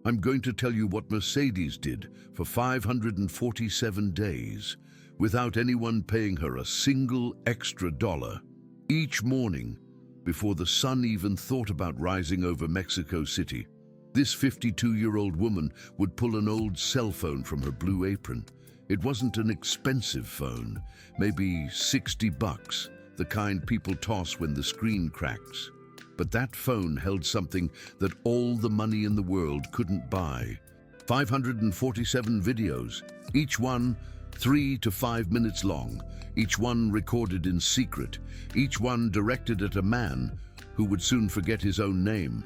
I'm going to tell you what Mercedes did for 547 days without anyone paying her a single extra dollar. Each morning, before the sun even thought about rising over Mexico City, this 52-year-old woman would pull an old cell phone from her blue apron. It wasn't an expensive phone, maybe 60 bucks, the kind people toss when the screen cracks. But that phone held something that all the money in the world couldn't buy. 547 videos, each one 3 to 5 minutes long, each one recorded in secret, each one directed at a man who would soon forget his own name.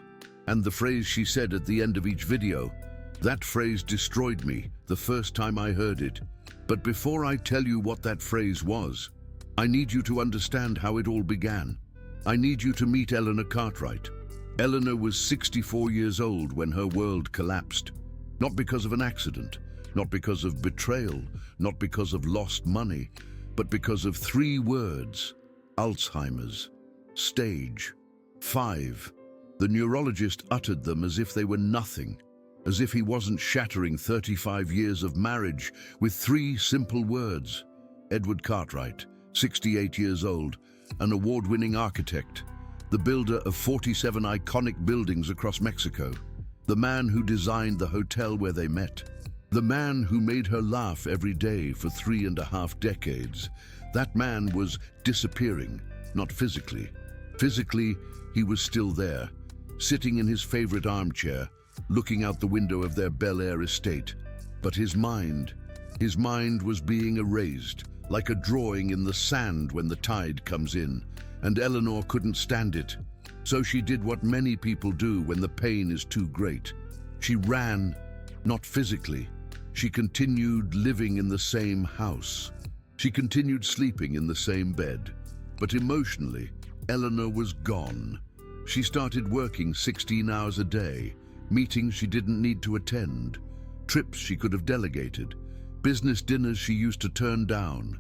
And the phrase she said at the end of each video, that phrase destroyed me the first time I heard it. But before I tell you what that phrase was, I need you to understand how it all began. I need you to meet Eleanor Cartwright. Eleanor was 64 years old when her world collapsed. Not because of an accident, not because of betrayal, not because of lost money, but because of 3 words: Alzheimer's. Stage 5. The neurologist uttered them as if they were nothing, as if he wasn't shattering 35 years of marriage with 3 simple words. Edward Cartwright, 68 years old, an award-winning architect, the builder of 47 iconic buildings across Mexico, the man who designed the hotel where they met, the man who made her laugh every day for 3.5 decades. That man was disappearing, not physically. Physically, he was still there, sitting in his favorite armchair, looking out the window of their Bel Air estate. But his mind was being erased, like a drawing in the sand when the tide comes in, and Eleanor couldn't stand it. So she did what many people do when the pain is too great. She ran, not physically. She continued living in the same house. She continued sleeping in the same bed. But emotionally, Eleanor was gone. She started working 16 hours a day, meetings she didn't need to attend, trips she could have delegated, business dinners she used to turn down,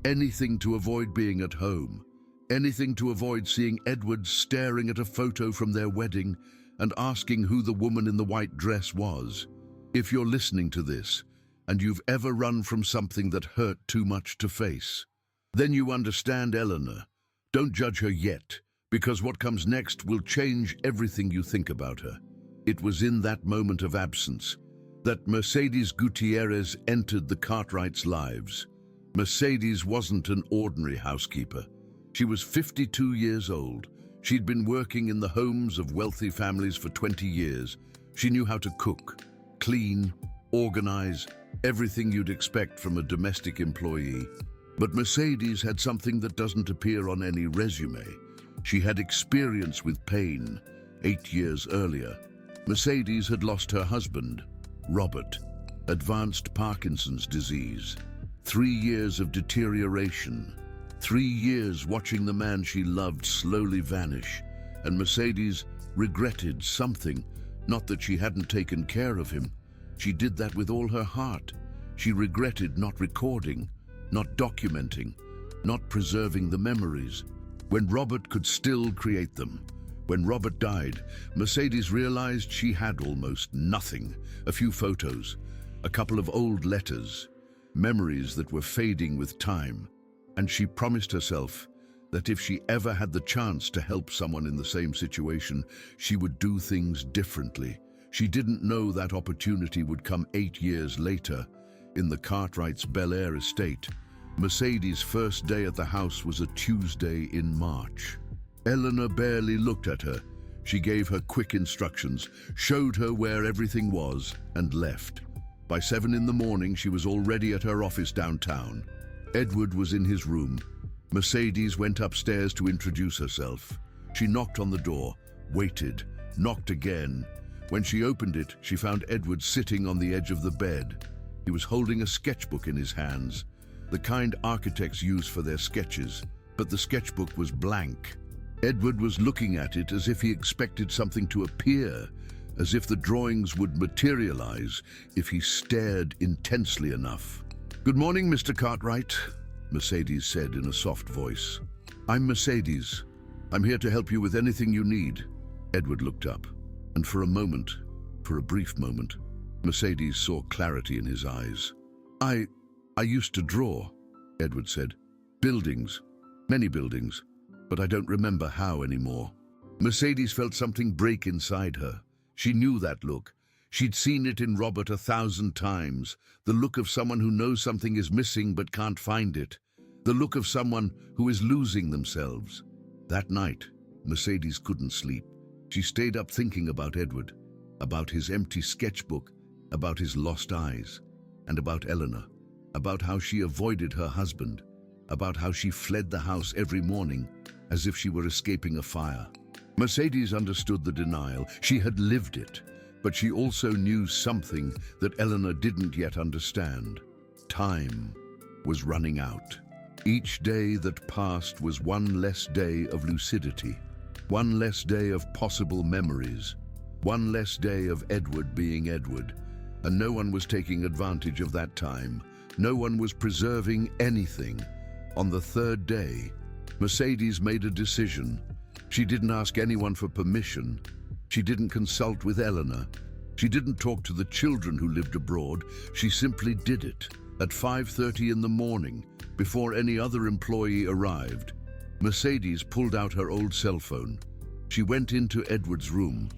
anything to avoid being at home, anything to avoid seeing Edward staring at a photo from their wedding and asking who the woman in the white dress was. If you're listening to this, and you've ever run from something that hurt too much to face, then you understand Eleanor. Don't judge her yet, because what comes next will change everything you think about her. It was in that moment of absence that Mercedes Gutierrez entered the Cartwrights' lives. Mercedes wasn't an ordinary housekeeper. She was 52 years old. She'd been working in the homes of wealthy families for 20 years. She knew how to cook, clean, organize, everything you'd expect from a domestic employee. But Mercedes had something that doesn't appear on any resume. She had experience with pain. 8 years earlier, Mercedes had lost her husband, Robert, advanced Parkinson's disease. 3 years of deterioration. 3 years watching the man she loved slowly vanish. And Mercedes regretted something, not that she hadn't taken care of him. She did that with all her heart. She regretted not recording, not documenting, not preserving the memories, when Robert could still create them. When Robert died, Mercedes realized she had almost nothing. A few photos, a couple of old letters, memories that were fading with time. And she promised herself that if she ever had the chance to help someone in the same situation, she would do things differently. She didn't know that opportunity would come 8 years later. In the Cartwrights' Bel Air estate, Mercedes' first day at the house was a Tuesday in March. Eleanor barely looked at her. She gave her quick instructions, showed her where everything was, and left. By 7 in the morning, she was already at her office downtown. Edward was in his room. Mercedes went upstairs to introduce herself. She knocked on the door, waited, knocked again. When she opened it, she found Edward sitting on the edge of the bed. He was holding a sketchbook in his hands, the kind architects use for their sketches, but the sketchbook was blank. Edward was looking at it as if he expected something to appear, as if the drawings would materialize if he stared intensely enough. "Good morning, Mr. Cartwright," Mercedes said in a soft voice. "I'm Mercedes. I'm here to help you with anything you need." Edward looked up, and for a moment, for a brief moment. Mercedes saw clarity in his eyes. I used to draw, Edward said. Buildings, many buildings, but I don't remember how anymore. Mercedes felt something break inside her. She knew that look. She'd seen it in Robert 1,000 times. The look of someone who knows something is missing but can't find it. The look of someone who is losing themselves. That night, Mercedes couldn't sleep. She stayed up thinking about Edward, about his empty sketchbook, about his lost eyes, and about Eleanor, about how she avoided her husband, about how she fled the house every morning as if she were escaping a fire. Mercedes understood the denial. She had lived it, but she also knew something that Eleanor didn't yet understand. Time was running out. Each day that passed was one less day of lucidity, one less day of possible memories, one less day of Edward being Edward, and no one was taking advantage of that time. No one was preserving anything. On the third day, Mercedes made a decision. She didn't ask anyone for permission. She didn't consult with Eleanor. She didn't talk to the children who lived abroad. She simply did it. At 5:30 in the morning, before any other employee arrived, Mercedes pulled out her old cell phone. She went into Edward's room.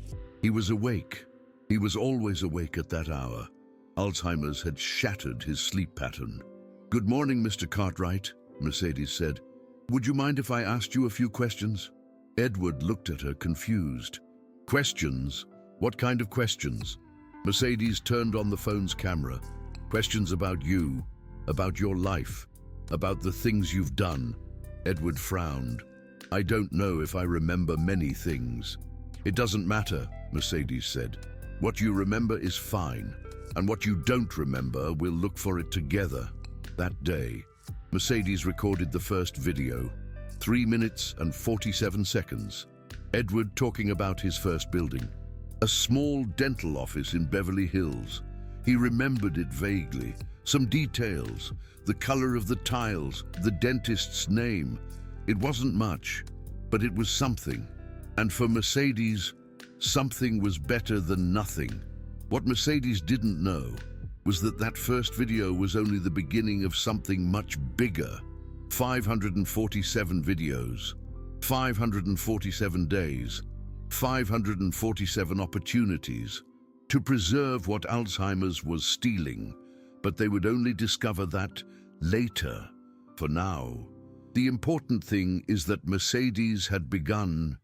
He was awake. He was always awake at that hour. Alzheimer's had shattered his sleep pattern. "Good morning, Mr. Cartwright," Mercedes said. "Would you mind if I asked you a few questions?" Edward looked at her confused. "Questions? What kind of questions?" Mercedes turned on the phone's camera. "Questions about you, about your life, about the things you've done." Edward frowned. "I don't know if I remember many things." "It doesn't matter," Mercedes said. "What you remember is fine, and what you don't remember, we'll look for it together." That day, Mercedes recorded the first video, 3 minutes and 47 seconds. Edward talking about his first building, a small dental office in Beverly Hills. He remembered it vaguely, some details, the color of the tiles, the dentist's name. It wasn't much, but it was something. And for Mercedes, something was better than nothing. What Mercedes didn't know was that that first video was only the beginning of something much bigger. 547 videos, 547 days, 547 opportunities to preserve what Alzheimer's was stealing, but they would only discover that later. For now, the important thing is that Mercedes had begun,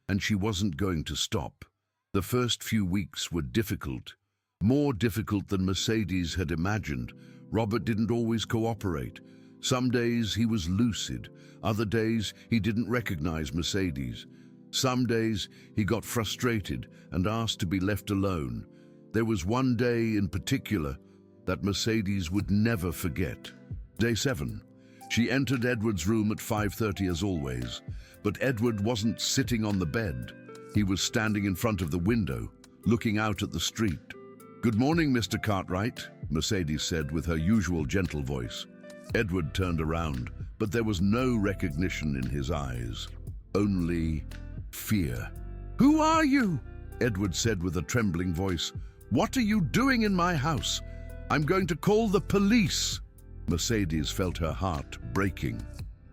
and she wasn't going to stop. The first few weeks were difficult, more difficult than Mercedes had imagined. Robert didn't always cooperate. Some days he was lucid, other days he didn't recognize Mercedes. Some days he got frustrated and asked to be left alone. There was one day in particular that Mercedes would never forget. Day 7. She entered Edward's room at 5:30 as always, but Edward wasn't sitting on the bed. He was standing in front of the window, looking out at the street. "Good morning, Mr. Cartwright," Mercedes said with her usual gentle voice. Edward turned around, but there was no recognition in his eyes, only fear. "Who are you?" Edward said with a trembling voice. "What are you doing in my house? I'm going to call the police." Mercedes felt her heart breaking,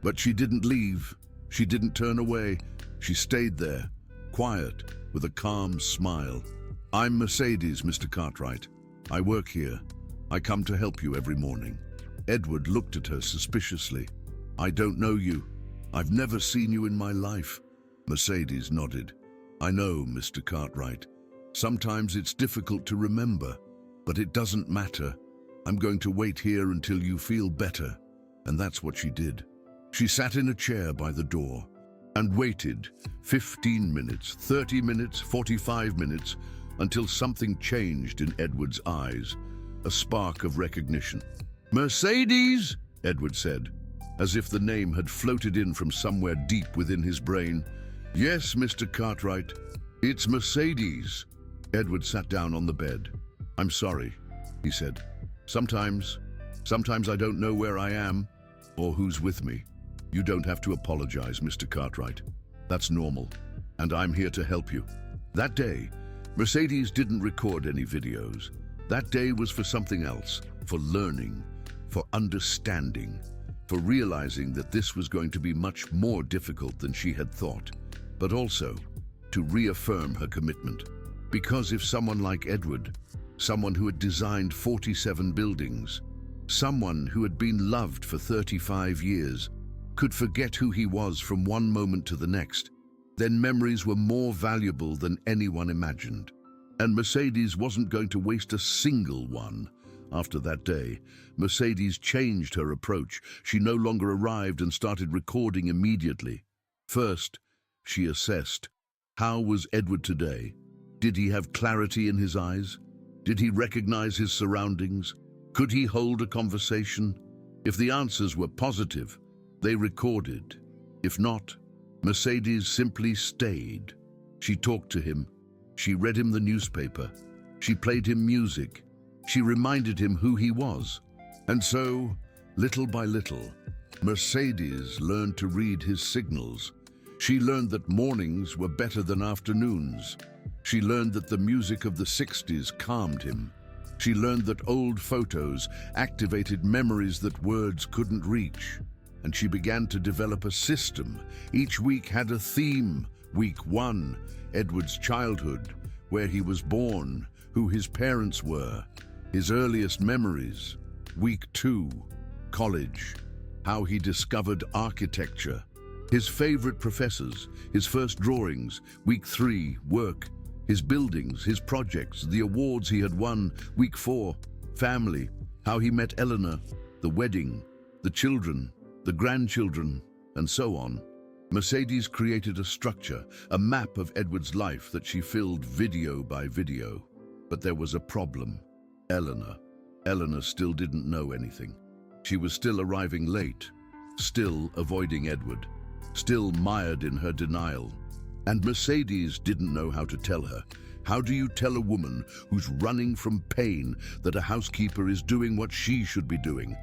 but she didn't leave. She didn't turn away. She stayed there, quiet, with a calm smile. "I'm Mercedes, Mr. Cartwright. I work here. I come to help you every morning." Edward looked at her suspiciously. "I don't know you. I've never seen you in my life." Mercedes nodded. "I know, Mr. Cartwright. Sometimes it's difficult to remember, but it doesn't matter. I'm going to wait here until you feel better." And that's what she did. She sat in a chair by the door and waited 15 minutes, 30 minutes, 45 minutes, until something changed in Edward's eyes, a spark of recognition. "Mercedes," Edward said, as if the name had floated in from somewhere deep within his brain. "Yes, Mr. Cartwright, it's Mercedes." Edward sat down on the bed. "I'm sorry," he said. Sometimes I don't know where I am or who's with me. You don't have to apologize, Mr. Cartwright. That's normal, and I'm here to help you." That day, Mercedes didn't record any videos. That day was for something else, for learning, for understanding, for realizing that this was going to be much more difficult than she had thought, but also to reaffirm her commitment. Because if someone like Edward, someone who had designed 47 buildings, someone who had been loved for 35 years, could forget who he was from one moment to the next, then memories were more valuable than anyone imagined. And Mercedes wasn't going to waste a single one. After that day, Mercedes changed her approach. She no longer arrived and started recording immediately. First, she assessed. How was Edward today? Did he have clarity in his eyes? Did he recognize his surroundings? Could he hold a conversation? If the answers were positive, they recorded. If not, Mercedes simply stayed. She talked to him. She read him the newspaper. She played him music. She reminded him who he was. And so, little by little, Mercedes learned to read his signals. She learned that mornings were better than afternoons. She learned that the music of the 60s calmed him. She learned that old photos activated memories that words couldn't reach. And she began to develop a system. Each week had a theme. Week 1, Edward's childhood, where he was born, who his parents were, his earliest memories. Week 2, college, how he discovered architecture, his favorite professors, his first drawings. Week 3, work, his buildings, his projects, the awards he had won. Week 4, family, how he met Eleanor, the wedding, the children, the grandchildren, and so on. Mercedes created a structure, a map of Edward's life that she filled video by video. But there was a problem. Eleanor. Eleanor still didn't know anything. She was still arriving late, still avoiding Edward, still mired in her denial. And Mercedes didn't know how to tell her. How do you tell a woman who's running from pain that a housekeeper is doing what she should be doing?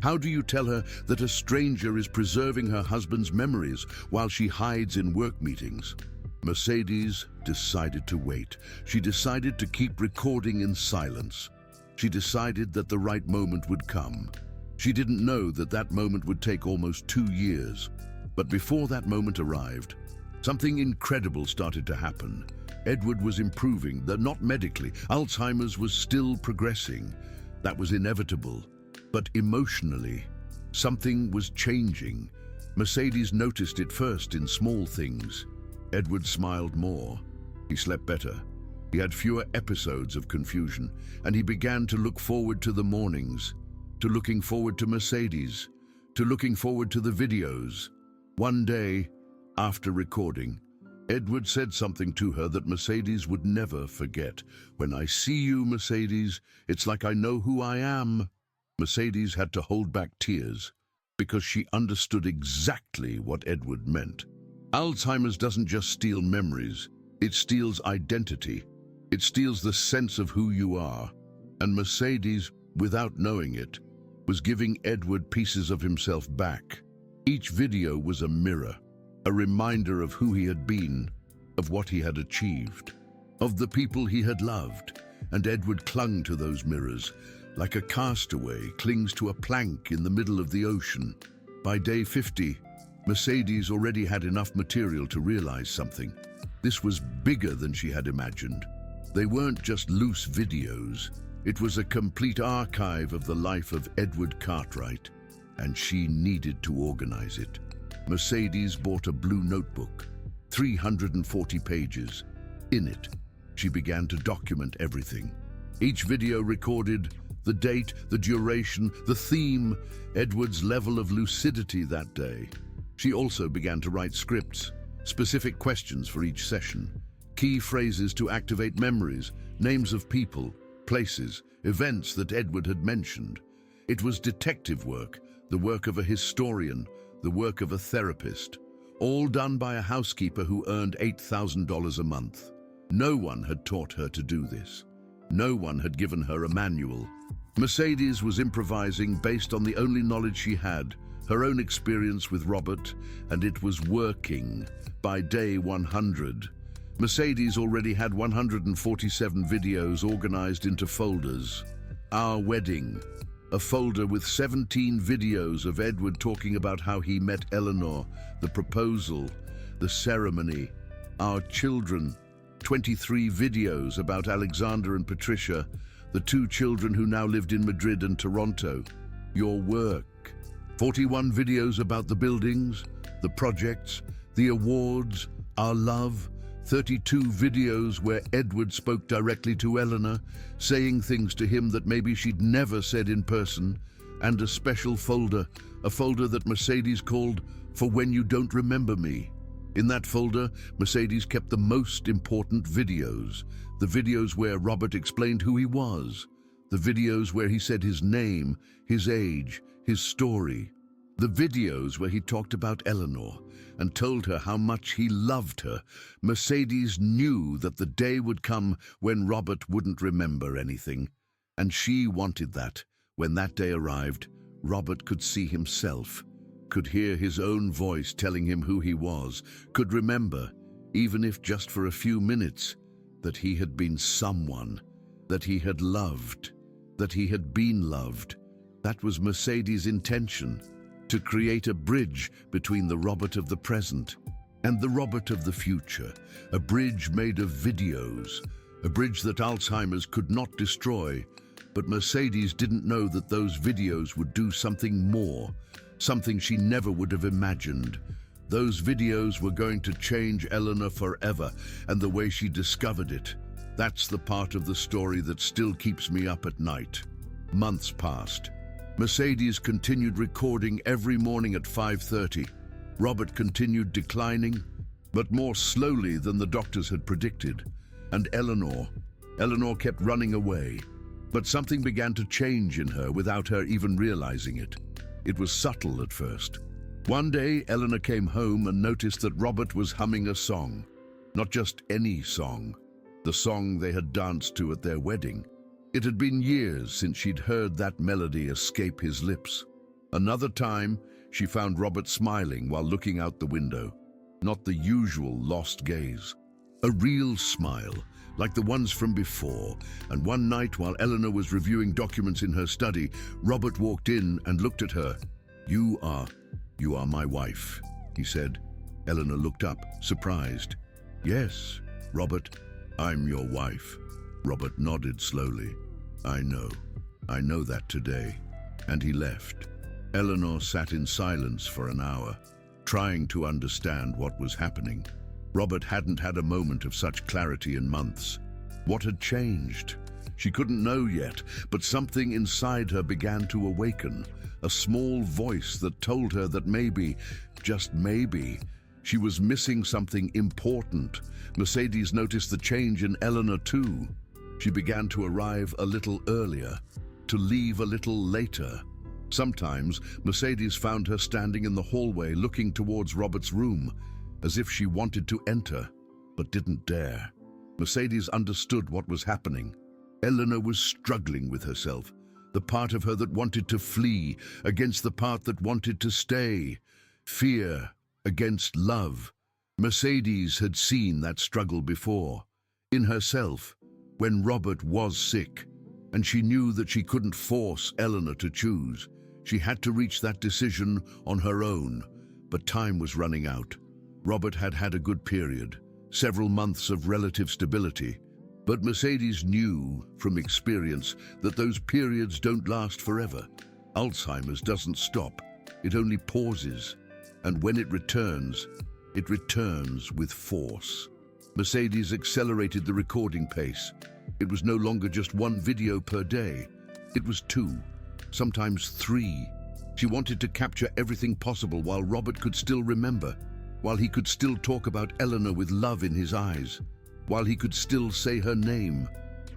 How do you tell her that a stranger is preserving her husband's memories while she hides in work meetings? Mercedes decided to wait. She decided to keep recording in silence. She decided that the right moment would come. She didn't know that that moment would take almost 2 years. But before that moment arrived, something incredible started to happen. Edward was improving, not medically. Alzheimer's was still progressing. That was inevitable. But emotionally, something was changing. Mercedes noticed it first in small things. Edward smiled more. He slept better. He had fewer episodes of confusion, and he began to look forward to the mornings, to looking forward to Mercedes, to looking forward to the videos. One day, after recording, Edward said something to her that Mercedes would never forget. "When I see you, Mercedes, it's like I know who I am." Mercedes had to hold back tears because she understood exactly what Edward meant. Alzheimer's doesn't just steal memories, it steals identity. It steals the sense of who you are. And Mercedes, without knowing it, was giving Edward pieces of himself back. Each video was a mirror, a reminder of who he had been, of what he had achieved, of the people he had loved. And Edward clung to those mirrors, like a castaway clings to a plank in the middle of the ocean. By day 50, Mercedes already had enough material to realize something. This was bigger than she had imagined. They weren't just loose videos. It was a complete archive of the life of Edward Cartwright, and she needed to organize it. Mercedes bought a blue notebook, 340 pages. In it, she began to document everything. Each video recorded the date, the duration, the theme, Edward's level of lucidity that day. She also began to write scripts, specific questions for each session, key phrases to activate memories, names of people, places, events that Edward had mentioned. It was detective work, the work of a historian, the work of a therapist, all done by a housekeeper who earned $8,000 a month. No one had taught her to do this. No one had given her a manual. Mercedes was improvising based on the only knowledge she had, her own experience with Robert, and it was working. By day 100, Mercedes already had 147 videos organized into folders. Our Wedding, a folder with 17 videos of Edward talking about how he met Eleanor, the proposal, the ceremony. Our Children, 23 videos about Alexander and Patricia, the two children who now lived in Madrid and Toronto. Your Work, 41 videos about the buildings, the projects, the awards, our love, 32 videos where Edward spoke directly to Eleanor, saying things to him that maybe she'd never said in person, and a special folder, a folder that Mercedes called For When You Don't Remember Me. In that folder, Mercedes kept the most important videos, the videos where Robert explained who he was, the videos where he said his name, his age, his story, the videos where he talked about Eleanor and told her how much he loved her. Mercedes knew that the day would come when Robert wouldn't remember anything, and she wanted that. When that day arrived, Robert could see himself, could hear his own voice telling him who he was, could remember, even if just for a few minutes, that he had been someone, that he had loved, that he had been loved. That was Mercedes' intention, to create a bridge between the Robert of the present and the Robert of the future, a bridge made of videos, a bridge that Alzheimer's could not destroy. But Mercedes didn't know that those videos would do something more, something she never would have imagined. Those videos were going to change Eleanor forever, and the way she discovered it. That's the part of the story that still keeps me up at night. Months passed. Mercedes continued recording every morning at 5:30. Robert continued declining, but more slowly than the doctors had predicted. And Eleanor kept running away. But something began to change in her without her even realizing it. It was subtle at first. One day, Eleanor came home and noticed that Robert was humming a song. Not just any song, the song they had danced to at their wedding. It had been years since she'd heard that melody escape his lips. Another time, she found Robert smiling while looking out the window. Not the usual lost gaze. A real smile, like the ones from before. And one night, while Eleanor was reviewing documents in her study, Robert walked in and looked at her. You are my wife," he said. Eleanor looked up, surprised. "Yes, Robert, I'm your wife." Robert nodded slowly. I know that today." And he left. Eleanor sat in silence for an hour, trying to understand what was happening. Robert hadn't had a moment of such clarity in months. What had changed? She couldn't know yet, but something inside her began to awaken, a small voice that told her that maybe, just maybe, she was missing something important. Mercedes noticed the change in Eleanor too. She began to arrive a little earlier, to leave a little later. Sometimes, Mercedes found her standing in the hallway looking towards Robert's room, as if she wanted to enter, but didn't dare. Mercedes understood what was happening. Eleanor was struggling with herself, the part of her that wanted to flee against the part that wanted to stay. Fear against love. Mercedes had seen that struggle before, in herself, when Robert was sick, and she knew that she couldn't force Eleanor to choose. She had to reach that decision on her own, but time was running out. Robert had had a good period, several months of relative stability, but Mercedes knew from experience that those periods don't last forever. Alzheimer's doesn't stop, it only pauses, and when it returns with force. Mercedes accelerated the recording pace. It was no longer just one video per day. It was 2, sometimes 3. She wanted to capture everything possible while Robert could still remember, while he could still talk about Eleanor with love in his eyes, while he could still say her name.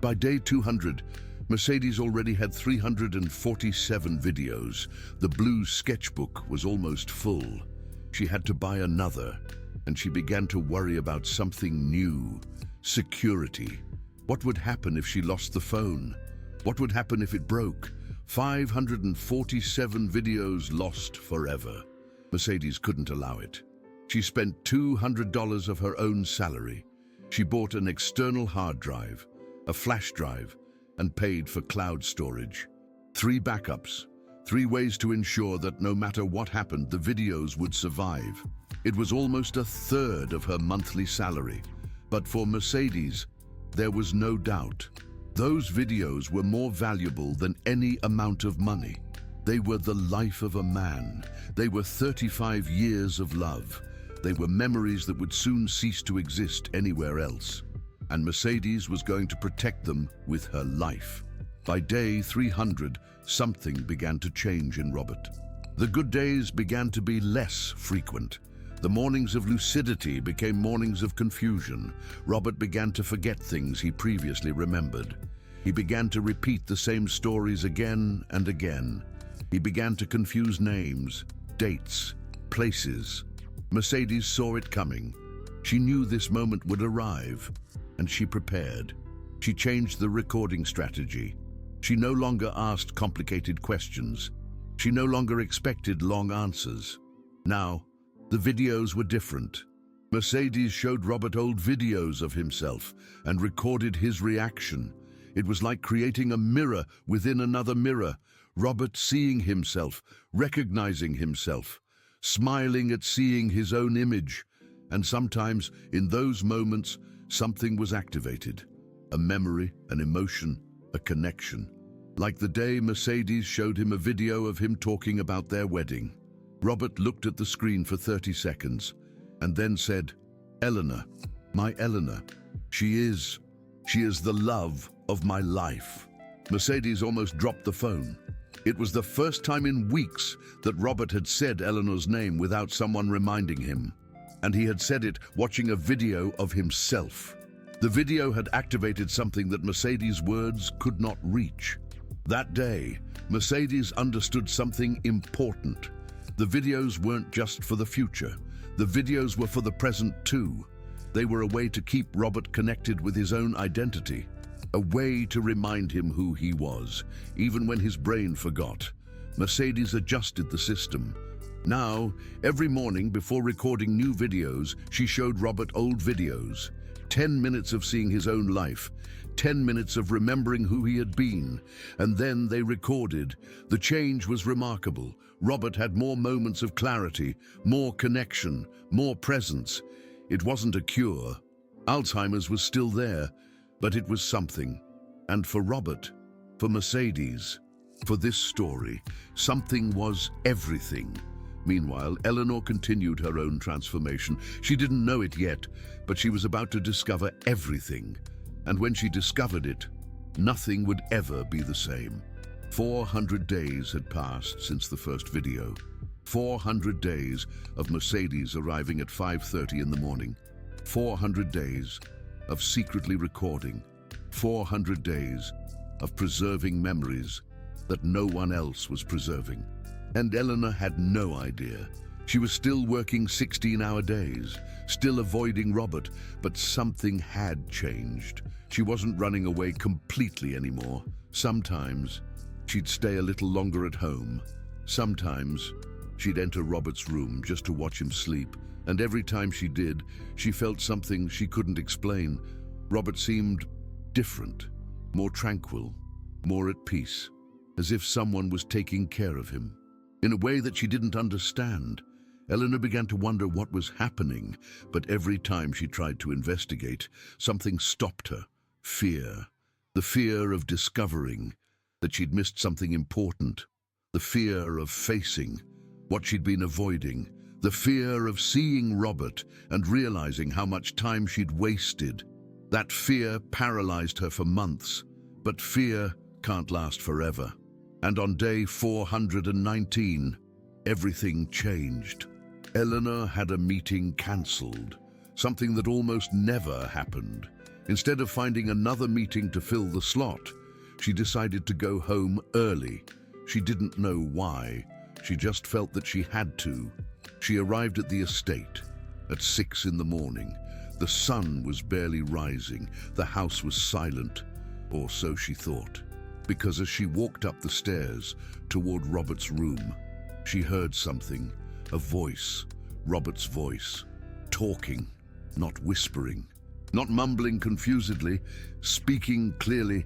By day 200, Mercedes already had 347 videos. The blue sketchbook was almost full. She had to buy another, and she began to worry about something new: security. What would happen if she lost the phone? What would happen if it broke? 547 videos lost forever. Mercedes couldn't allow it. She spent $200 of her own salary. She bought an external hard drive, a flash drive, and paid for cloud storage. 3 backups, 3 ways to ensure that no matter what happened, the videos would survive. It was almost 1/3 of her monthly salary. But for Mercedes, there was no doubt. Those videos were more valuable than any amount of money. They were the life of a man. They were 35 years of love. They were memories that would soon cease to exist anywhere else. And Mercedes was going to protect them with her life. By day 300, something began to change in Robert. The good days began to be less frequent. The mornings of lucidity became mornings of confusion. Robert began to forget things he previously remembered. He began to repeat the same stories again and again. He began to confuse names, dates, places. Mercedes saw it coming. She knew this moment would arrive, and she prepared. She changed the recording strategy. She no longer asked complicated questions. She no longer expected long answers. Now, the videos were different. Mercedes showed Robert old videos of himself and recorded his reaction. It was like creating a mirror within another mirror. Robert seeing himself, recognizing himself, smiling at seeing his own image. And sometimes, in those moments, something was activated. A memory, an emotion, a connection. Like the day Mercedes showed him a video of him talking about their wedding. Robert looked at the screen for 30 seconds and then said, "Eleanor, my Eleanor, she is the love of my life." Mercedes almost dropped the phone. It was the first time in weeks that Robert had said Eleanor's name without someone reminding him. And he had said it watching a video of himself. The video had activated something that Mercedes' words could not reach. That day, Mercedes understood something important. The videos weren't just for the future. The videos were for the present too. They were a way to keep Robert connected with his own identity. A way to remind him who he was, even when his brain forgot. Mercedes adjusted the system. Now, every morning before recording new videos, she showed Robert old videos. 10 minutes of seeing his own life, 10 minutes of remembering who he had been, and then they recorded. The change was remarkable. Robert had more moments of clarity, more connection, more presence. It wasn't a cure. Alzheimer's was still there, but it was something. And for Robert, for Mercedes, for this story, something was everything. Meanwhile, Eleanor continued her own transformation. She didn't know it yet, but she was about to discover everything. And when she discovered it, nothing would ever be the same. 400 days had passed since the first video. 400 days of Mercedes arriving at 5:30 in the morning. 400 days of secretly recording. 400 days of preserving memories that no one else was preserving. And Eleanor had no idea. She was still working 16-hour days, still avoiding Robert, but something had changed. She wasn't running away completely anymore. Sometimes she'd stay a little longer at home. Sometimes she'd enter Robert's room just to watch him sleep. And every time she did, she felt something she couldn't explain. Robert seemed different, more tranquil, more at peace, as if someone was taking care of him. In a way that she didn't understand, Eleanor began to wonder what was happening, but every time she tried to investigate, something stopped her. Fear. The fear of discovering that she'd missed something important. The fear of facing what she'd been avoiding. The fear of seeing Robert and realizing how much time she'd wasted. That fear paralyzed her for months, but fear can't last forever. And on day 419, everything changed. Eleanor had a meeting cancelled, something that almost never happened. Instead of finding another meeting to fill the slot, she decided to go home early. She didn't know why. She just felt that she had to. She arrived at the estate at 6 in the morning. The sun was barely rising. The house was silent, or so she thought. Because as she walked up the stairs toward Robert's room, she heard something, a voice, Robert's voice, talking, not whispering, Not mumbling confusedly, speaking clearly.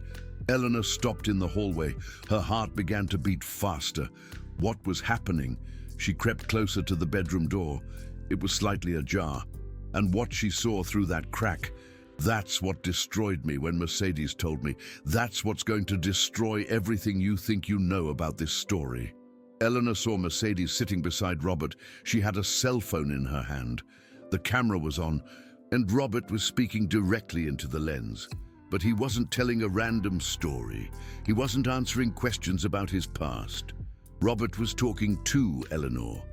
Eleanor stopped in the hallway. Her heart began to beat faster. What was happening? She crept closer to the bedroom door. It was slightly ajar. And what she saw through that crack, that's what destroyed me when Mercedes told me. That's what's going to destroy everything you think you know about this story. Eleanor saw Mercedes sitting beside Robert. She had a cell phone in her hand. The camera was on, and Robert was speaking directly into the lens. But he wasn't telling a random story. He wasn't answering questions about his past. Robert was talking to Eleanor.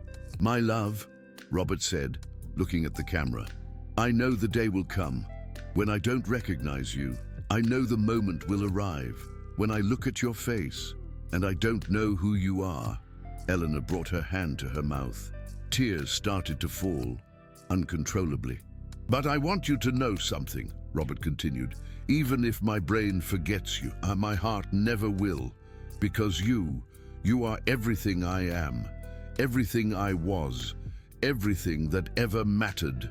"My love," Robert said, looking at the camera, "I know the day will come when I don't recognize you. I know the moment will arrive when I look at your face and I don't know who you are." Eleanor brought her hand to her mouth. Tears started to fall uncontrollably. "But I want you to know something," Robert continued. "Even if my brain forgets you, my heart never will, because you are everything I am, everything I was, everything that ever mattered."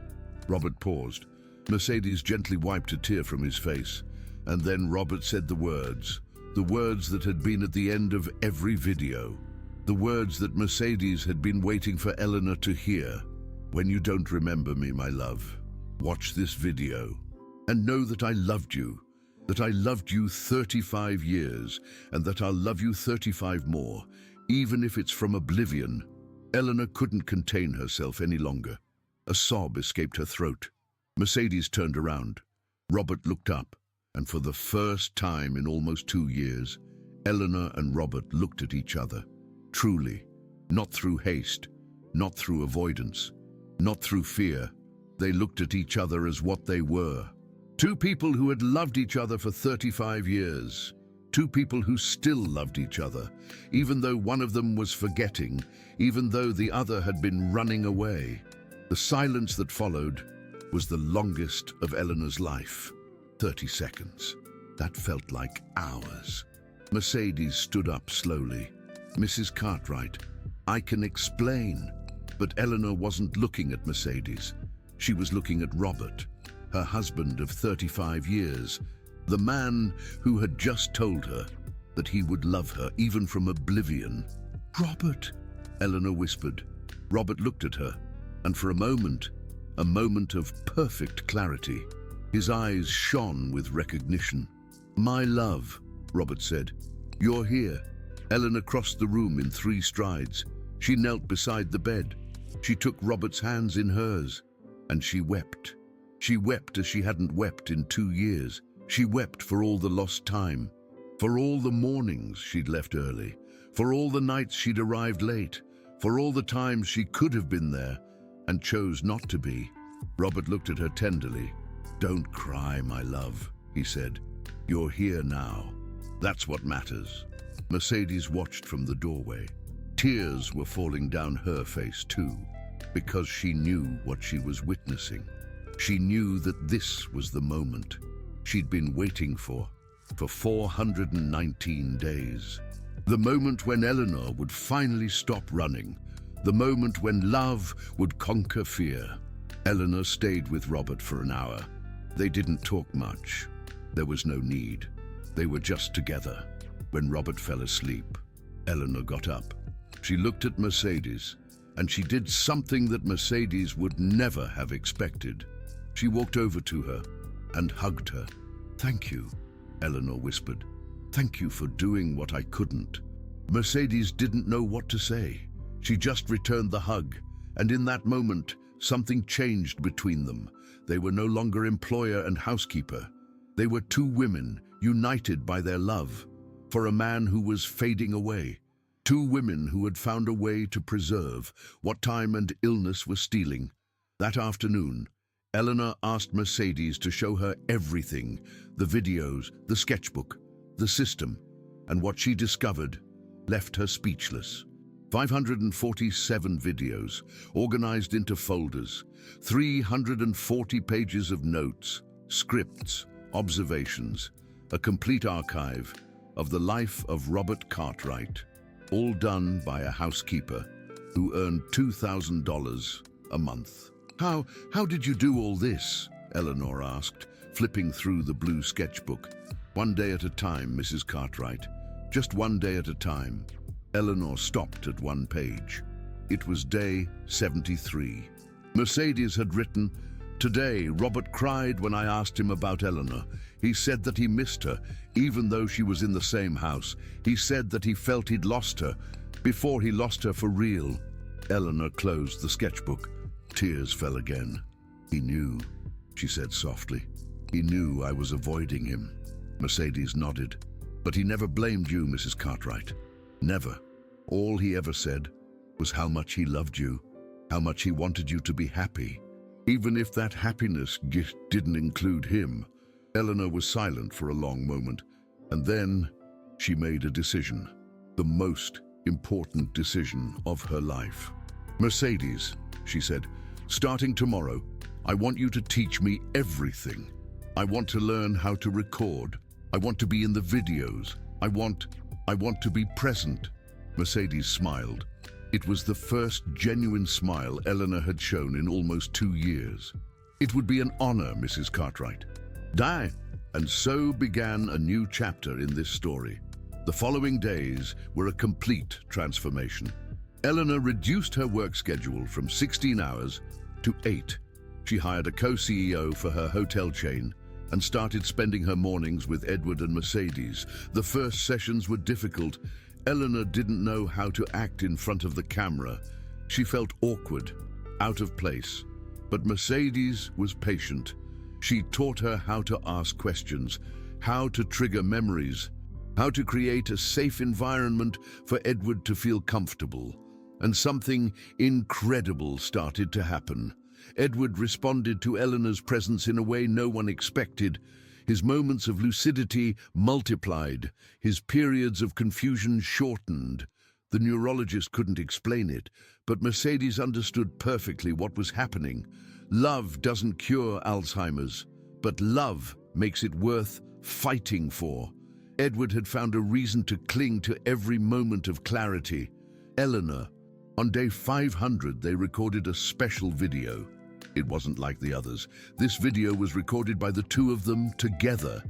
Robert paused. Mercedes gently wiped a tear from his face, and then Robert said the words that had been at the end of every video, the words that Mercedes had been waiting for Eleanor to hear. "When you don't remember me, my love, watch this video and know that I loved you 35 years, and that I'll love you 35 more, even if it's from oblivion." Eleanor couldn't contain herself any longer. A sob escaped her throat. Mercedes turned around. Robert looked up, and for the first time in almost 2 years, Eleanor and Robert looked at each other. Truly, not through haste, not through avoidance, not through fear. They looked at each other as what they were. Two people who had loved each other for 35 years. Two people who still loved each other, even though one of them was forgetting, even though the other had been running away. The silence that followed was the longest of Eleanor's life. 30 seconds. That felt like hours. Mercedes stood up slowly. "Mrs. Cartwright, I can explain." But Eleanor wasn't looking at Mercedes. She was looking at Robert, her husband of 35 years, the man who had just told her that he would love her even from oblivion. "Robert," Eleanor whispered. Robert looked at her, and for a moment of perfect clarity, his eyes shone with recognition. "My love," Robert said, "you're here." Eleanor crossed the room in 3 strides. She knelt beside the bed. She took Robert's hands in hers, and she wept. She wept as she hadn't wept in 2 years. She wept for all the lost time, for all the mornings she'd left early, for all the nights she'd arrived late, for all the times she could have been there and chose not to be. Robert looked at her tenderly. "Don't cry, my love," he said. "You're here now. That's what matters." Mercedes watched from the doorway. Tears were falling down her face too, because she knew what she was witnessing. She knew that this was the moment she'd been waiting for 419 days. The moment when Eleanor would finally stop running. The moment when love would conquer fear. Eleanor stayed with Robert for an hour. They didn't talk much. There was no need. They were just together. When Robert fell asleep, Eleanor got up. She looked at Mercedes, and she did something that Mercedes would never have expected. She walked over to her and hugged her. "Thank you," Eleanor whispered. "Thank you for doing what I couldn't." Mercedes didn't know what to say. She just returned the hug, and in that moment, something changed between them. They were no longer employer and housekeeper. They were 2 women united by their love for a man who was fading away. 2 women who had found a way to preserve what time and illness were stealing. That afternoon, Eleanor asked Mercedes to show her everything, the videos, the sketchbook, the system, and what she discovered left her speechless. 547 videos, organized into folders, 340 pages of notes, scripts, observations, a complete archive of the life of Robert Cartwright, all done by a housekeeper who earned $2,000 a month. How did you do all this?" Eleanor asked. flipping through the blue sketchbook. One day at a time, Mrs. Cartwright. Just one day at a time. Eleanor stopped at one page. It was day 73. Mercedes had written, "Today, Robert cried when I asked him about Eleanor. He said that he missed her, even though she was in the same house. He said that he felt he'd lost her, before he lost her for real." Eleanor closed the sketchbook. Tears fell again. "He knew," she said softly. "He knew I was avoiding him." Mercedes nodded. "But he never blamed you, Mrs. Cartwright. Never. All he ever said was how much he loved you, how much he wanted you to be happy, even if that happiness didn't include him." Eleanor was silent for a long moment, and then she made a decision, the most important decision of her life. "Mercedes," she said, "starting tomorrow, I want you to teach me everything. I want to learn how to record. I want to be in the videos. I want to be present." Mercedes smiled. It was the first genuine smile Eleanor had shown in almost 2 years. "It would be an honor, Mrs. Cartwright." Die. And so began a new chapter in this story. The following days were a complete transformation. Eleanor reduced her work schedule from 16 hours to 8. She hired a co-CEO for her hotel chain and started spending her mornings with Edward and Mercedes. The first sessions were difficult. Eleanor didn't know how to act in front of the camera. She felt awkward, out of place. But Mercedes was patient. She taught her how to ask questions, how to trigger memories, how to create a safe environment for Edward to feel comfortable. And something incredible started to happen. Edward responded to Eleanor's presence in a way no one expected. His moments of lucidity multiplied. His periods of confusion shortened. The neurologist couldn't explain it, but Mercedes understood perfectly what was happening. Love doesn't cure Alzheimer's, but love makes it worth fighting for. Edward had found a reason to cling to every moment of clarity. Eleanor. On day 500, they recorded a special video. It wasn't like the others. This video was recorded by the two of them together,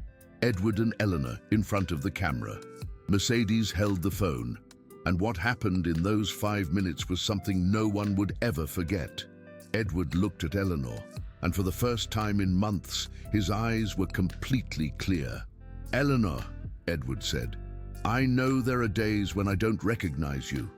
Edward and Eleanor, in front of the camera. Mercedes held the phone, and what happened in those 5 minutes was something no one would ever forget. Edward looked at Eleanor, and for the first time in months, his eyes were completely clear. "Eleanor," Edward said, "I know there are days when I don't recognize you.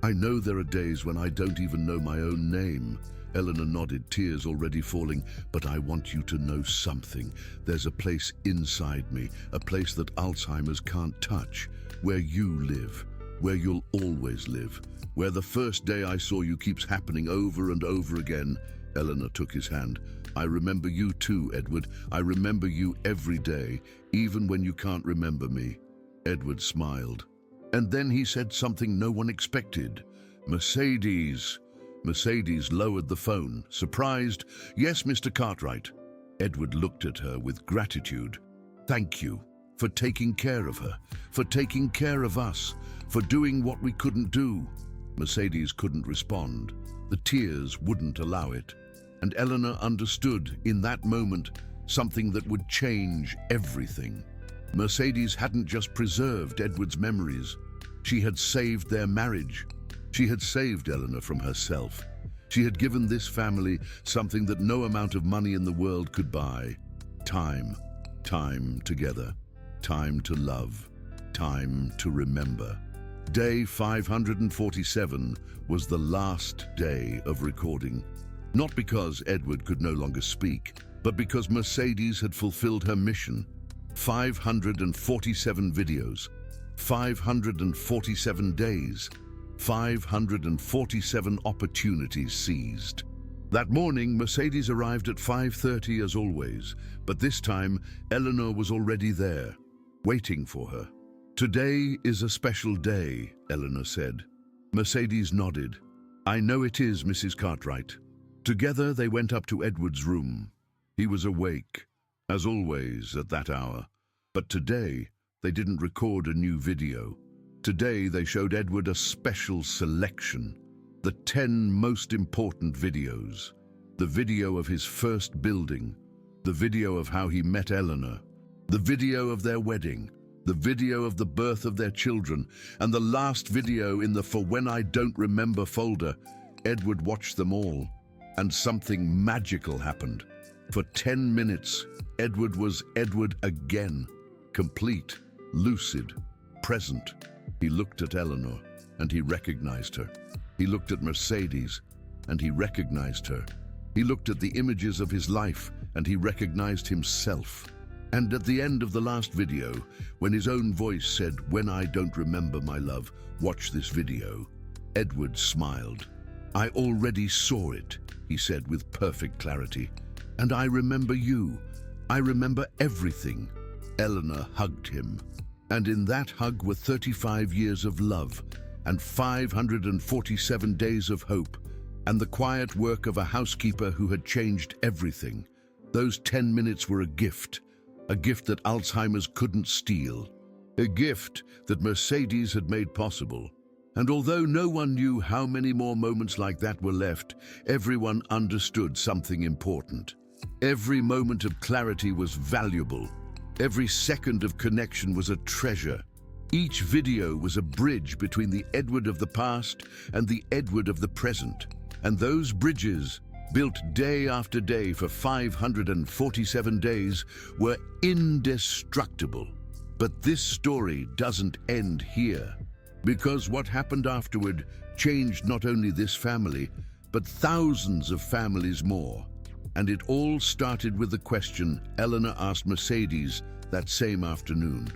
I know there are days when I don't even know my own name." Eleanor nodded, tears already falling. "But I want you to know something. There's a place inside me, a place that Alzheimer's can't touch, where you live, where you'll always live, where the first day I saw you keeps happening over and over again." Eleanor took his hand. "I remember you too, Edward. I remember you every day, even when you can't remember me." Edward smiled. And then he said something no one expected. "Mercedes." Mercedes lowered the phone, surprised. "Yes, Mr. Cartwright." Edward looked at her with gratitude. "Thank you for taking care of her, for taking care of us, for doing what we couldn't do." Mercedes couldn't respond. The tears wouldn't allow it. And Eleanor understood in that moment something that would change everything. Mercedes hadn't just preserved Edward's memories. She had saved their marriage. She had saved Eleanor from herself. She had given this family something that no amount of money in the world could buy. Time. Time together. Time to love. Time to remember. Day 547 was the last day of recording. Not because Edward could no longer speak, but because Mercedes had fulfilled her mission. 547 videos, 547 days, 547 opportunities seized. That morning, Mercedes arrived at 5:30 as always, but this time, Eleanor was already there, waiting for her. "Today is a special day," Eleanor said. Mercedes nodded. "I know it is, Mrs. Cartwright." Together, they went up to Edward's room. He was awake, as always at that hour. But today, they didn't record a new video. Today, they showed Edward a special selection. The 10 most important videos. The video of his first building. The video of how he met Eleanor, the video of their wedding, the video of the birth of their children, and the last video in the For When I Don't Remember folder. Edward watched them all, and something magical happened. For 10 minutes, Edward was Edward again, complete, lucid, present. He looked at Eleanor, and he recognized her. He looked at Mercedes, and he recognized her. He looked at the images of his life, and he recognized himself. And at the end of the last video, when his own voice said, "When I don't remember, my love, watch this video," Edward smiled. "I already saw it," he said with perfect clarity. "And I remember you. I remember everything." Eleanor hugged him. And in that hug were 35 years of love, and 547 days of hope, and the quiet work of a housekeeper who had changed everything. Those 10 minutes were a gift that Alzheimer's couldn't steal, a gift that Mercedes had made possible. And although no one knew how many more moments like that were left, everyone understood something important. Every moment of clarity was valuable. Every second of connection was a treasure. Each video was a bridge between the Edward of the past and the Edward of the present. And those bridges, built day after day for 547 days, were indestructible. But this story doesn't end here, because what happened afterward changed not only this family, but thousands of families more. And it all started with the question Eleanor asked Mercedes that same afternoon.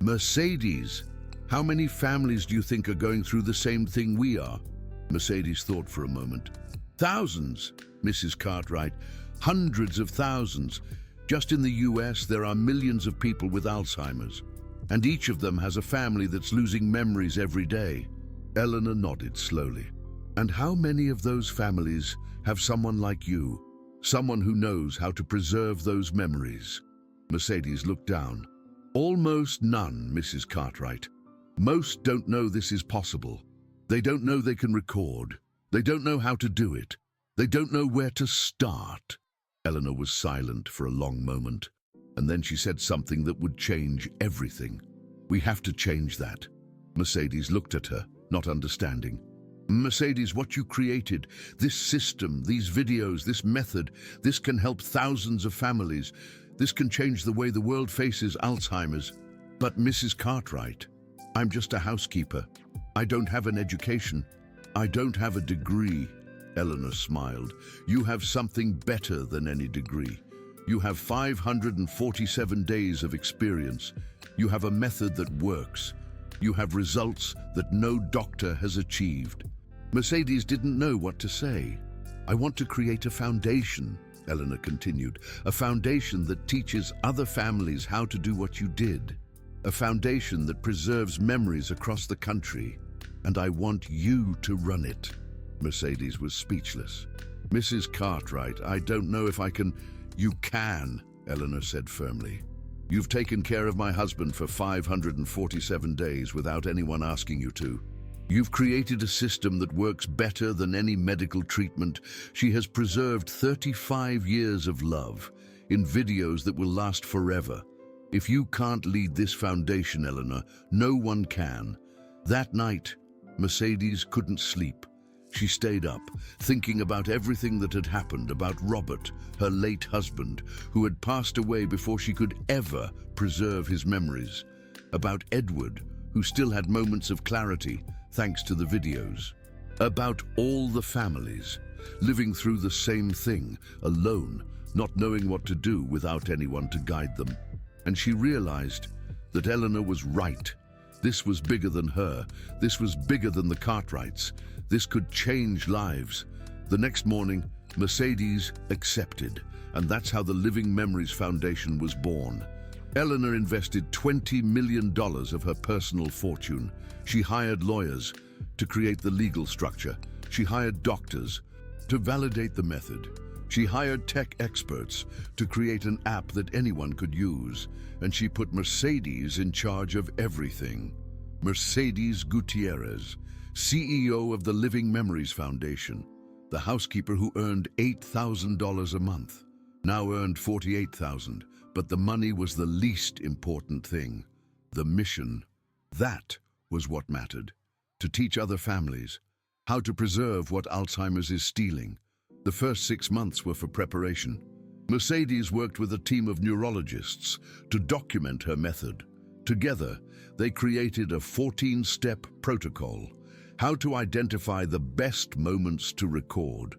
"Mercedes, how many families do you think are going through the same thing we are?" Mercedes thought for a moment. "Thousands, Mrs. Cartwright, hundreds of thousands. Just in the US, there are millions of people with Alzheimer's, and each of them has a family that's losing memories every day." Eleanor nodded slowly. "And how many of those families have someone like you, someone who knows how to preserve those memories?" Mercedes looked down. "Almost none, Mrs. Cartwright. Most don't know this is possible. They don't know they can record. They don't know how to do it. They don't know where to start." Eleanor was silent for a long moment, and then she said something that would change everything. "We have to change that." Mercedes looked at her, not understanding. "Mercedes, what you created, this system, these videos, this method, this can help thousands of families. This can change the way the world faces Alzheimer's." "But Mrs. Cartwright, I'm just a housekeeper. I don't have an education. I don't have a degree." Eleanor smiled. "You have something better than any degree. You have 547 days of experience. You have a method that works. You have results that no doctor has achieved." Mercedes didn't know what to say. "I want to create a foundation," Eleanor continued, "a foundation that teaches other families how to do what you did. A foundation that preserves memories across the country. And I want you to run it." Mercedes was speechless. "Mrs. Cartwright, I don't know if I can—" "You can," Eleanor said firmly. "You've taken care of my husband for 547 days without anyone asking you to. You've created a system that works better than any medical treatment. She has preserved 35 years of love in videos that will last forever. If you can't lead this foundation, Eleanor, no one can." That night, Mercedes couldn't sleep. She stayed up, thinking about everything that had happened, about Robert, her late husband, who had passed away before she could ever preserve his memories, about Edward, who still had moments of clarity thanks to the videos, about all the families, living through the same thing, alone, not knowing what to do without anyone to guide them. And she realized that Eleanor was right. This was bigger than her. This was bigger than the Cartwrights. This could change lives. The next morning, Mercedes accepted, and that's how the Living Memories Foundation was born. Eleanor invested $20 million of her personal fortune. She hired lawyers to create the legal structure. She hired doctors to validate the method. She hired tech experts to create an app that anyone could use. And she put Mercedes in charge of everything. Mercedes Gutierrez, CEO of the Living Memories Foundation, the housekeeper who earned $8,000 a month. now earned $48,000, but the money was the least important thing. The mission, that was what mattered. To teach other families how to preserve what Alzheimer's is stealing. The first 6 months were for preparation. Mercedes worked with a team of neurologists to document her method. Together, they created a 14-step protocol: how to identify the best moments to record,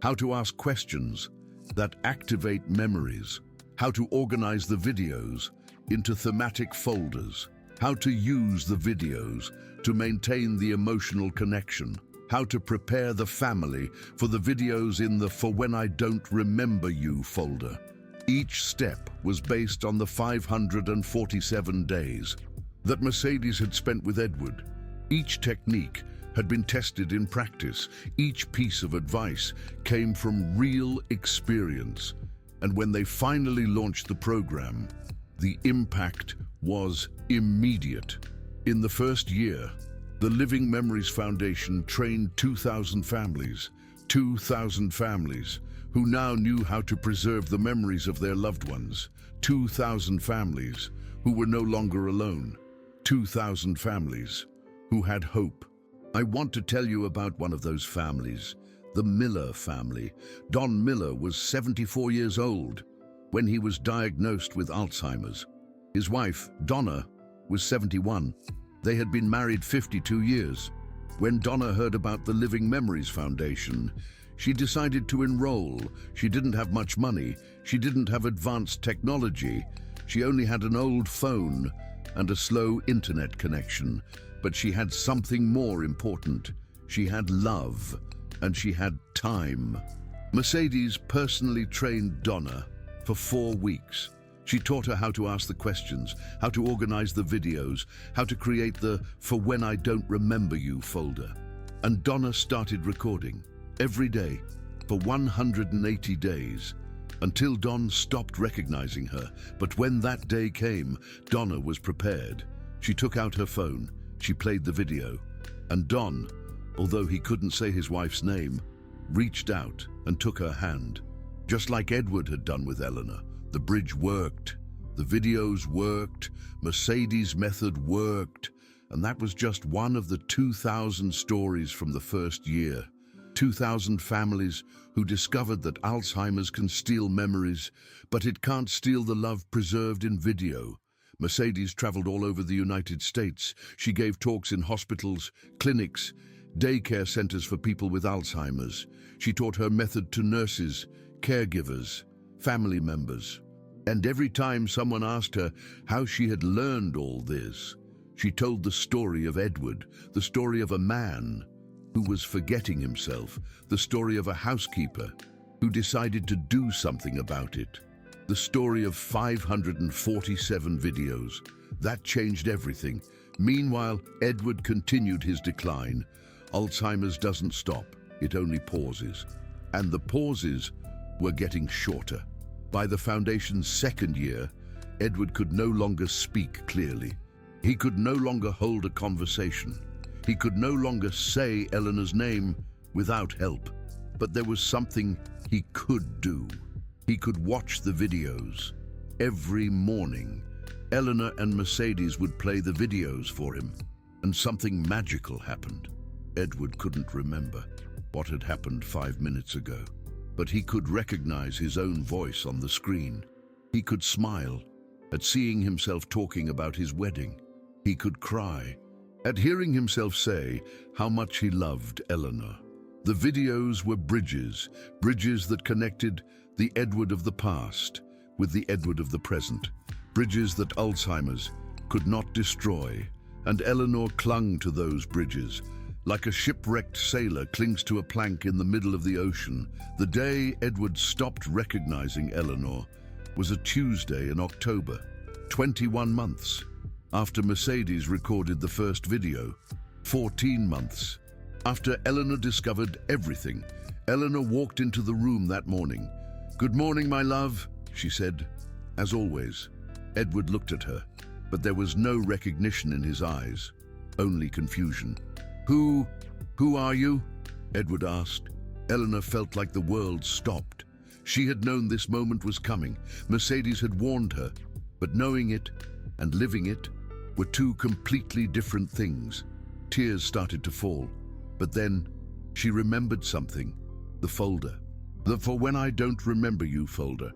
how to ask questions that activate memories, how to organize the videos into thematic folders, how to use the videos to maintain the emotional connection, how to prepare the family for the videos in the "For When I Don't Remember You" folder. Each step was based on the 547 days that Mercedes had spent with Edward. Each technique had been tested in practice. Each piece of advice came from real experience. And when they finally launched the program, the impact was immediate. In the first year, the Living Memories Foundation trained 2,000 families, 2,000 families who now knew how to preserve the memories of their loved ones, 2,000 families who were no longer alone, 2,000 families who had hope. I want to tell you about one of those families, the Miller family. Don Miller was 74 years old when he was diagnosed with Alzheimer's. His wife, Donna, was 71. They had been married 52 years. When Donna heard about the Living Memories Foundation, she decided to enroll. She didn't have much money. She didn't have advanced technology. She only had an old phone and a slow internet connection. But she had something more important. She had love, and she had time. Mercedes personally trained Donna for 4 weeks. She taught her how to ask the questions, how to organize the videos, how to create the "For When I Don't Remember You" folder. And Donna started recording every day for 180 days until Don stopped recognizing her. But when that day came, Donna was prepared. She took out her phone, she played the video, and Don, although he couldn't say his wife's name, reached out and took her hand. Just like Edward had done with Eleanor, the bridge worked, the videos worked, Mercedes' method worked, and that was just one of the 2,000 stories from the first year. 2,000 families who discovered that Alzheimer's can steal memories, but it can't steal the love preserved in video. Mercedes traveled all over the United States. She gave talks in hospitals, clinics, daycare centers for people with Alzheimer's. She taught her method to nurses, caregivers, family members. And every time someone asked her how she had learned all this, she told the story of Edward, the story of a man who was forgetting himself, the story of a housekeeper who decided to do something about it, the story of 547 videos. That changed everything. Meanwhile, Edward continued his decline. Alzheimer's doesn't stop, it only pauses. And the pauses were getting shorter. By the foundation's second year, Edward could no longer speak clearly. He could no longer hold a conversation. He could no longer say Eleanor's name without help. But there was something he could do. He could watch the videos. Every morning, Eleanor and Mercedes would play the videos for him, and something magical happened. Edward couldn't remember what had happened 5 minutes ago, but he could recognize his own voice on the screen. He could smile at seeing himself talking about his wedding. He could cry at hearing himself say how much he loved Eleanor. The videos were bridges that connected the Edward of the past with the Edward of the present, bridges that Alzheimer's could not destroy, and Eleanor clung to those bridges, like a shipwrecked sailor clings to a plank in the middle of the ocean. The day Edward stopped recognizing Eleanor was a Tuesday in October, 21 months after Mercedes recorded the first video, 14 months after Eleanor discovered everything. Eleanor walked into the room that morning. "Good morning, my love," she said. As always, Edward looked at her, but there was no recognition in his eyes, only confusion. Who are you?" Edward asked. Eleanor felt like the world stopped. She had known this moment was coming. Mercedes had warned her, but knowing it and living it were two completely different things. Tears started to fall, but then she remembered something, the folder. The "For When I Don't Remember You" folder.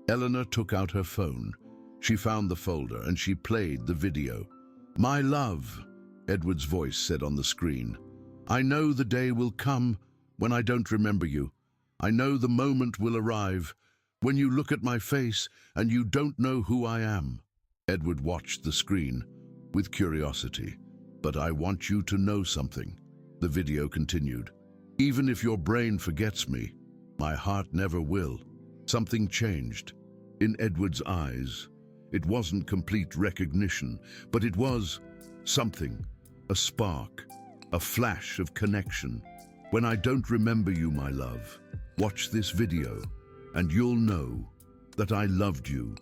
Eleanor took out her phone. She found the folder and she played the video. "My love," Edward's voice said on the screen. "I know the day will come when I don't remember you. I know the moment will arrive when you look at my face and you don't know who I am." Edward watched the screen with curiosity. "But I want you to know something," the video continued. "Even if your brain forgets me, my heart never will." Something changed in Edward's eyes. It wasn't complete recognition, but it was something, a spark, a flash of connection. "When I don't remember you, my love, watch this video, and you'll know that I loved you,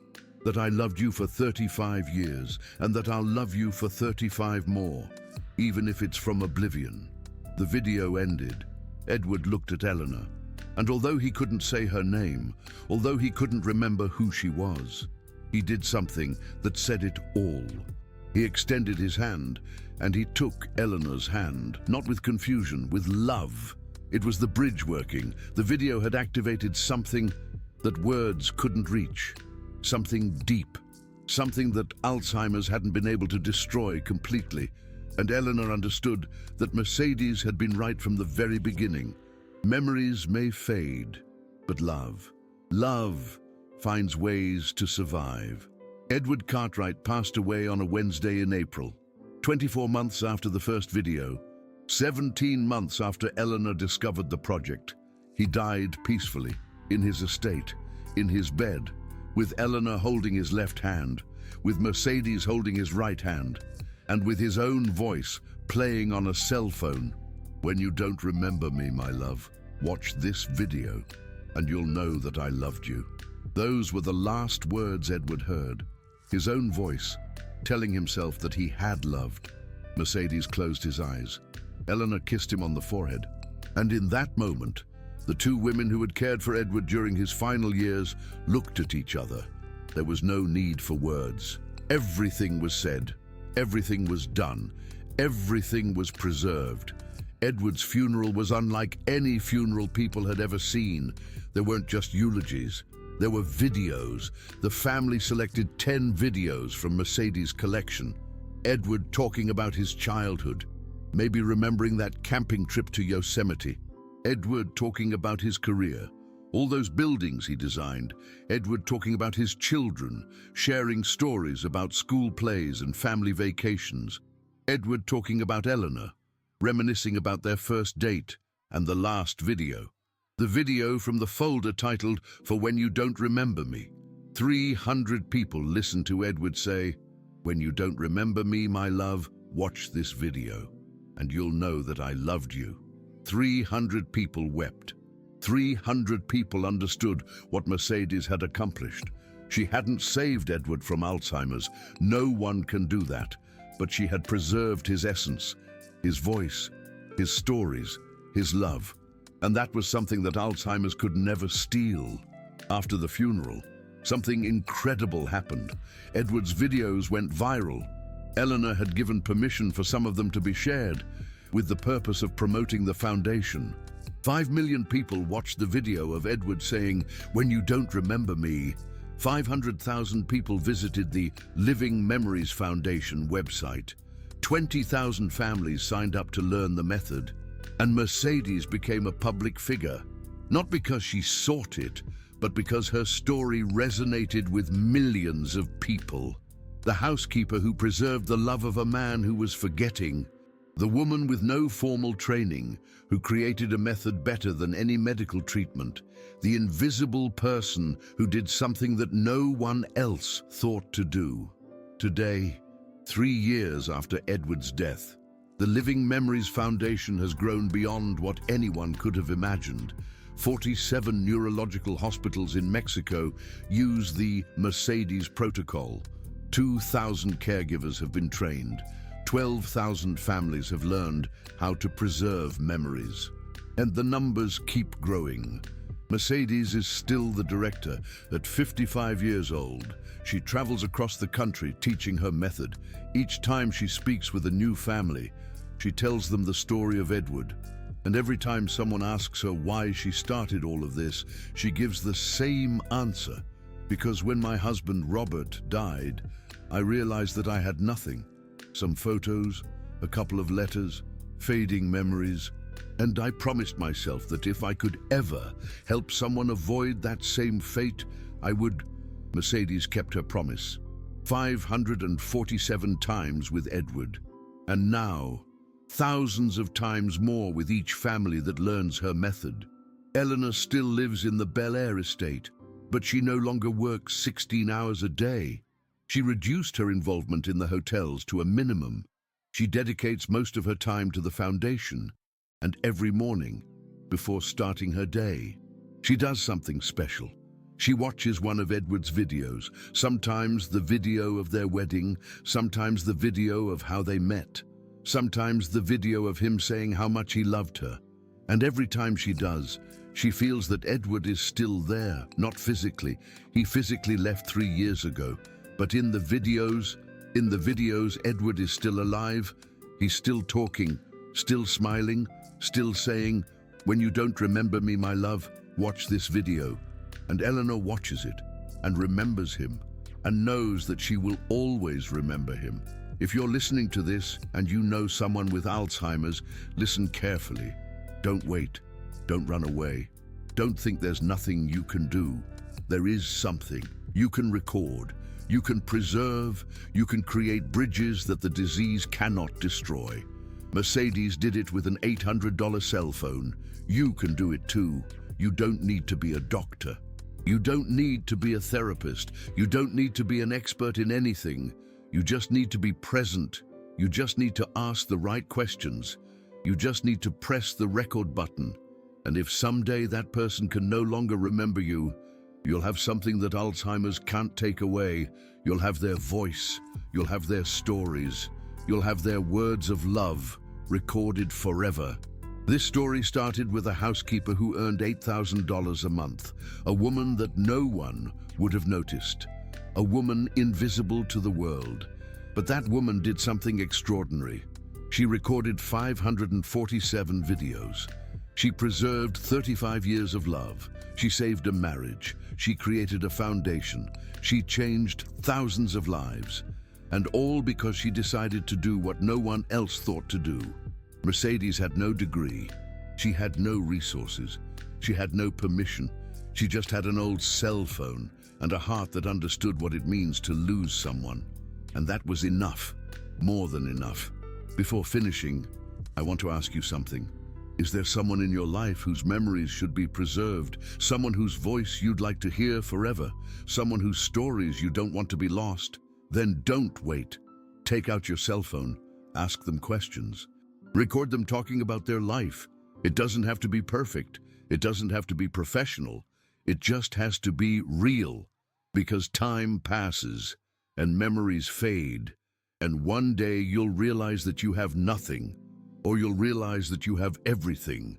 that I loved you for 35 years, and that I'll love you for 35 more, even if it's from oblivion." The video ended. Edward looked at Eleanor, and although he couldn't say her name, although he couldn't remember who she was, he did something that said it all. He extended his hand, and he took Eleanor's hand, not with confusion, with love. It was the bridge working. The video had activated something that words couldn't reach, something deep, something that Alzheimer's hadn't been able to destroy completely. And Eleanor understood that Mercedes had been right from the very beginning. Memories may fade, but love finds ways to survive. Edward Cartwright passed away on a Wednesday in April, 24 months after the first video, 17 months after Eleanor discovered the project. He died peacefully, in his estate, in his bed, with Eleanor holding his left hand, with Mercedes holding his right hand, and with his own voice playing on a cell phone. "When you don't remember me, my love, watch this video, and you'll know that I loved you." Those were the last words Edward heard, his own voice telling himself that he had loved. Mercedes closed his eyes. Eleanor kissed him on the forehead. And in that moment, the two women who had cared for Edward during his final years looked at each other. There was no need for words. Everything was said. Everything was done. Everything was preserved. Edward's funeral was unlike any funeral people had ever seen. There weren't just eulogies. There were videos. The family selected 10 videos from Mercedes' collection. Edward talking about his childhood, maybe remembering that camping trip to Yosemite. Edward talking about his career, all those buildings he designed. Edward talking about his children, sharing stories about school plays and family vacations. Edward talking about Eleanor, reminiscing about their first date and the last video. The video from the folder titled "For When You Don't Remember Me." 300 people listened to Edward say, "When you don't remember me, my love, watch this video, and you'll know that I loved you." 300 people wept. 300 people understood what Mercedes had accomplished. She hadn't saved Edward from Alzheimer's. No one can do that. But she had preserved his essence, his voice, his stories, his love. And that was something that Alzheimer's could never steal. After the funeral, something incredible happened. Edward's videos went viral. Eleanor had given permission for some of them to be shared, with the purpose of promoting the foundation. 5 million people watched the video of Edward saying, "When you don't remember me." 500,000 people visited the Living Memories Foundation website. 20,000 families signed up to learn the method. And Mercedes became a public figure, not because she sought it, but because her story resonated with millions of people. The housekeeper who preserved the love of a man who was forgetting. The woman with no formal training, who created a method better than any medical treatment. The invisible person who did something that no one else thought to do. Today, 3 years after Edward's death, the Living Memories Foundation has grown beyond what anyone could have imagined. 47 neurological hospitals in Mexico use the Mercedes protocol. 2,000 caregivers have been trained. 12,000 families have learned how to preserve memories. And the numbers keep growing. Mercedes is still the director. At 55 years old, she travels across the country teaching her method. Each time she speaks with a new family, she tells them the story of Edward. And every time someone asks her why she started all of this, she gives the same answer. Because when my husband Robert died, I realized that I had nothing. Some photos, a couple of letters, fading memories, and I promised myself that if I could ever help someone avoid that same fate, I would. Mercedes kept her promise. 547 times with Edward. And now, thousands of times more with each family that learns her method. Eleanor still lives in the Bel Air estate, but she no longer works 16 hours a day. She reduced her involvement in the hotels to a minimum. She dedicates most of her time to the foundation, and every morning, before starting her day, she does something special. She watches one of Edward's videos, sometimes the video of their wedding, sometimes the video of how they met, sometimes the video of him saying how much he loved her. And every time she does, she feels that Edward is still there, not physically. He physically left 3 years ago, but in the videos, Edward is still alive. He's still talking, still smiling, still saying, "When you don't remember me, my love, watch this video." And Eleanor watches it and remembers him and knows that she will always remember him. If you're listening to this and you know someone with Alzheimer's, listen carefully. Don't wait. Don't run away. Don't think there's nothing you can do. There is something. You can record. You can preserve. You can create bridges that the disease cannot destroy. Mercedes did it with an $800 cell phone. You can do it too. You don't need to be a doctor. You don't need to be a therapist. You don't need to be an expert in anything. You just need to be present. You just need to ask the right questions. You just need to press the record button. And if someday that person can no longer remember you, you'll have something that Alzheimer's can't take away. You'll have their voice. You'll have their stories. You'll have their words of love recorded forever. This story started with a housekeeper who earned $8,000 a month, a woman that no one would have noticed, a woman invisible to the world. But that woman did something extraordinary. She recorded 547 videos. She preserved 35 years of love. She saved a marriage. She created a foundation. She changed thousands of lives. And all because she decided to do what no one else thought to do. Mercedes had no degree. She had no resources. She had no permission. She just had an old cell phone and a heart that understood what it means to lose someone. And that was enough, more than enough. Before finishing, I want to ask you something. Is there someone in your life whose memories should be preserved? Someone whose voice you'd like to hear forever? Someone whose stories you don't want to be lost? Then don't wait. Take out your cell phone. Ask them questions. Record them talking about their life. It doesn't have to be perfect. It doesn't have to be professional. It just has to be real. Because time passes and memories fade. And one day you'll realize that you have nothing, or you'll realize that you have everything.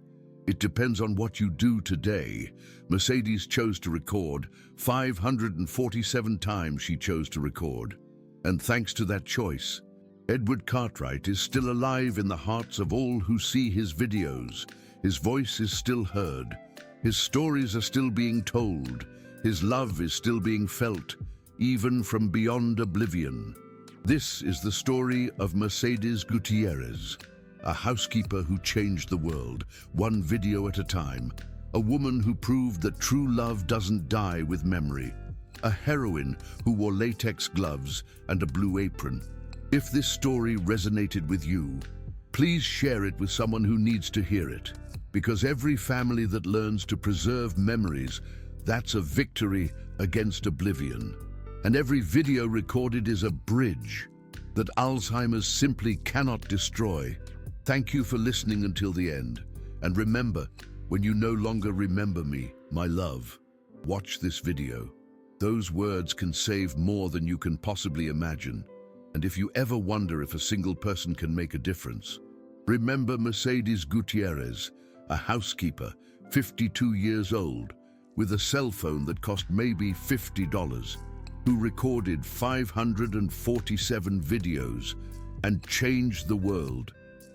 It depends on what you do today. Mercedes chose to record. 547 times she chose to record. And thanks to that choice, Edward Cartwright is still alive in the hearts of all who see his videos. His voice is still heard. His stories are still being told. His love is still being felt, even from beyond oblivion. This is the story of Mercedes Gutierrez, a housekeeper who changed the world, one video at a time. A woman who proved that true love doesn't die with memory. A heroine who wore latex gloves and a blue apron. If this story resonated with you, please share it with someone who needs to hear it. Because every family that learns to preserve memories, that's a victory against oblivion. And every video recorded is a bridge that Alzheimer's simply cannot destroy. Thank you for listening until the end. And remember, when you no longer remember me, my love, watch this video. Those words can save more than you can possibly imagine. And if you ever wonder if a single person can make a difference, remember Mercedes Gutierrez, a housekeeper, 52 years old, with a cell phone that cost maybe $50, who recorded 547 videos and changed the world,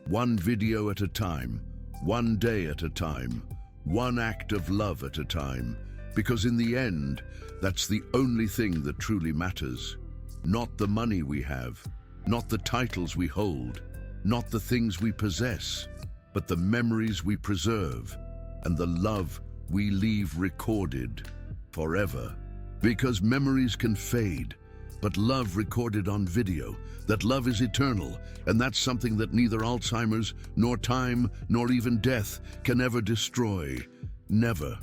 one video at a time, one day at a time, one act of love at a time, because in the end, that's the only thing that truly matters. Not the money we have, not the titles we hold, not the things we possess, but the memories we preserve and the love we leave recorded forever. Because memories can fade, but love recorded on video, that love is eternal, and that's something that neither Alzheimer's, nor time, nor even death can ever destroy. Never.